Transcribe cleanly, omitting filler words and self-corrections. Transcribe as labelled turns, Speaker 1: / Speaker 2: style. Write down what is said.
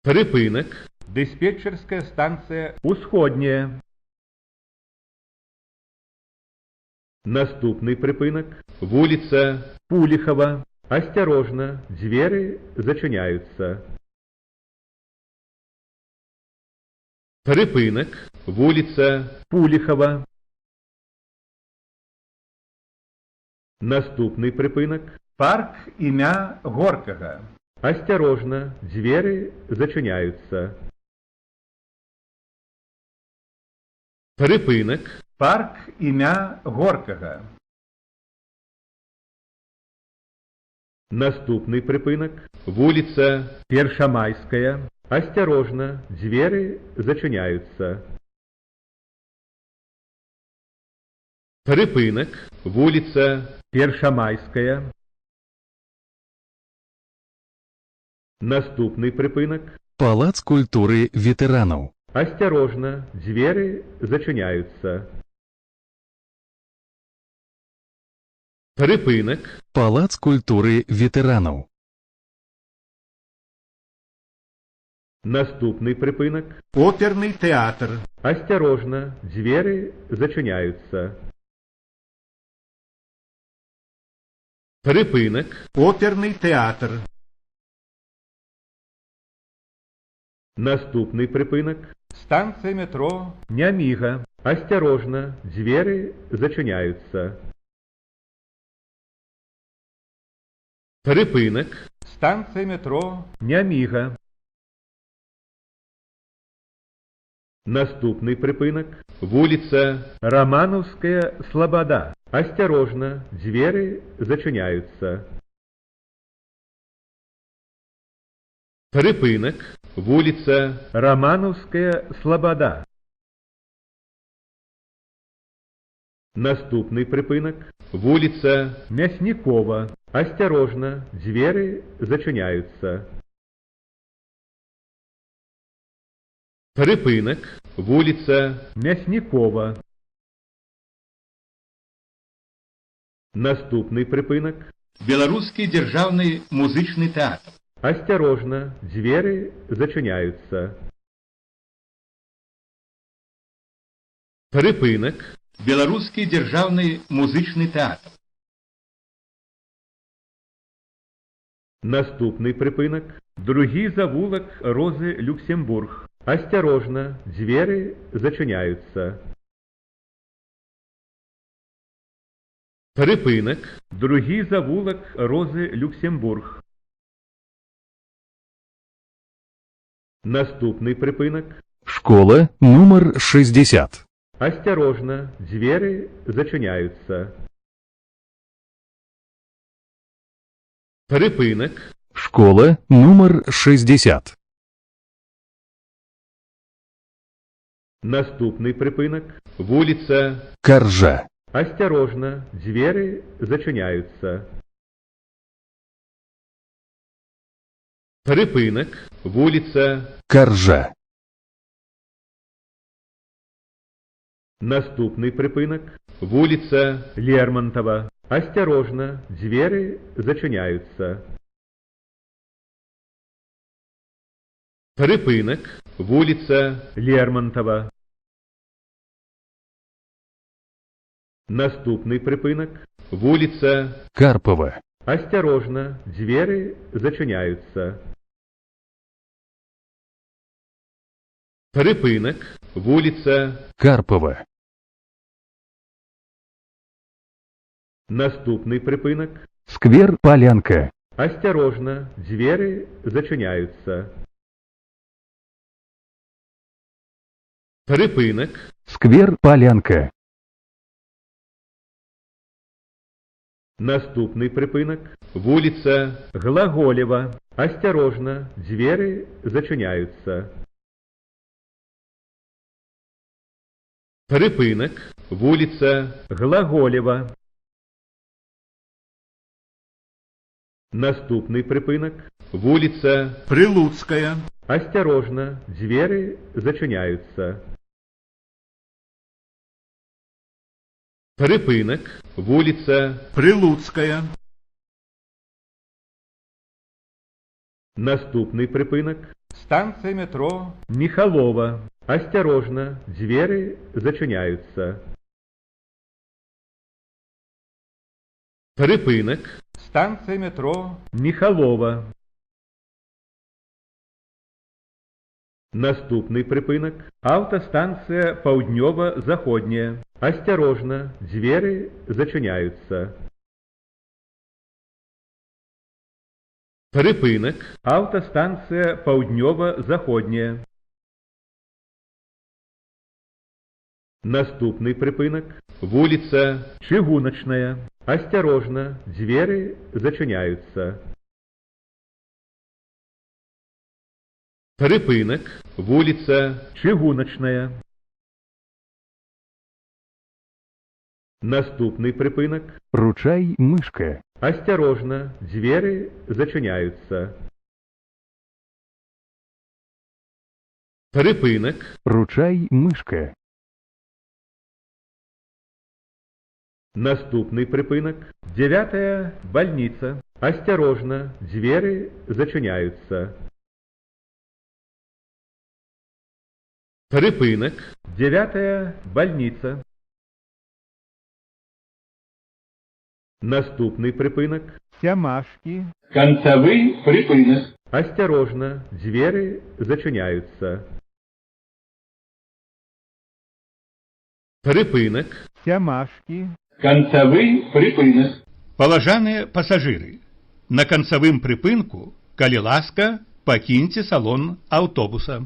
Speaker 1: Припинок. Диспетчерська станція Усходня. Наступний припинок. Вулиця Пулихова. Осторожно, двери зачиняются. Припинок. Вулиця Пулихова. Наступний припинок. Парк ім'я Горького. Осторожно, двери зачиняются. Припинок. Парк ім'я Горького. Наступний припинок. Вулиця Першамайская. Осторожно, двери зачиняются. Припинок. Вулиця Першамайская. Наступний припинок.
Speaker 2: Палац культуры ветеранов.
Speaker 1: Осторожно, двери зачиняются. Припинок.
Speaker 2: Палац культуры ветеранов.
Speaker 1: Наступний припинок. Оперный театр. Осторожно, двери зачиняются. Припинок. Оперный театр. Наступний припинок. Станция метро Нямига. Осторожно, двери зачиняются. Припинок. Станция метро Нямига. Наступний припинок. Вулиця Романовская Слобода. Осторожно, двери зачиняются. Припинок. Вулиця Романовская Слобода. Наступний припинок. Вулиця Мясникова. Осторожно, двери зачиняются. Припинок. Вулиця Мясникова. Наступний припинок. Белорусский державный музычный театр. Осторожно, двери зачиняются. Припинок. Белорусский державный музычный театр. Наступний припинок. Другий завулок Розы Люксембург. Осторожно, двери зачиняются. Припинок. Другий завулок Розы Люксембург. Наступний припинок.
Speaker 2: Школа номер 60.
Speaker 1: Осторожно, двери зачиняются. Припинок.
Speaker 2: Школа номер 60.
Speaker 1: Наступний припинок. Вулиця
Speaker 2: Коржа.
Speaker 1: Осторожно, двери зачиняются. Припинок. Вулиця
Speaker 2: Коржа.
Speaker 1: Наступний припинок. Вулиця Лермонтова. Осторожно, двери зачиняются. Припинок. Вулиця Лермонтова. Наступний припинок. Вулиця
Speaker 2: Карпова.
Speaker 1: Осторожно, двери зачиняются. Припинок. Вулиця
Speaker 2: Карпова.
Speaker 1: Наступний припинок.
Speaker 2: Сквер Полянка.
Speaker 1: Осторожно, двери зачиняются. Припинок.
Speaker 2: Сквер Полянка.
Speaker 1: Наступний припинок. Вулиця Глаголєва. Осторожно, двери зачиняются. Припинок. Вулиця Глаголєва. Наступний припинок. Вулиця Прилуцкая. Осторожно, двери зачиняются. Припинок. Вулиця Прилуцкая. Наступний припинок. Станция метро Михалова. Осторожно, двери зачиняются. Припинок. Станция метро Михалова. Наступний припинок. Автостанция Паўднёва-Заходняя. Осторожно, двери зачиняются. Припинок. Автостанция Паўднёва-Заходняя. Наступний припинок. Вулиця Чыгуначная. Осторожно, двери зачиняются. Припинок. Вулиця Чыгуначная. Наступний припинок.
Speaker 2: Ручай-мышка.
Speaker 1: Осторожно, двери зачиняются. Припинок.
Speaker 2: Ручай-мышка.
Speaker 1: Наступний припинок. 9-я больница. Осторожно, двери зачиняются. Припинок. 9-я больница. Наступний припинок. Сямашки.
Speaker 3: Концевый припинок.
Speaker 1: Осторожно, двери зачиняются. Припинок. Сямашки.
Speaker 3: Концевый припинок.
Speaker 4: Паважаныя пасажыры, на канцавым прыпынку, калі ласка, пакіньце салон аўтобуса.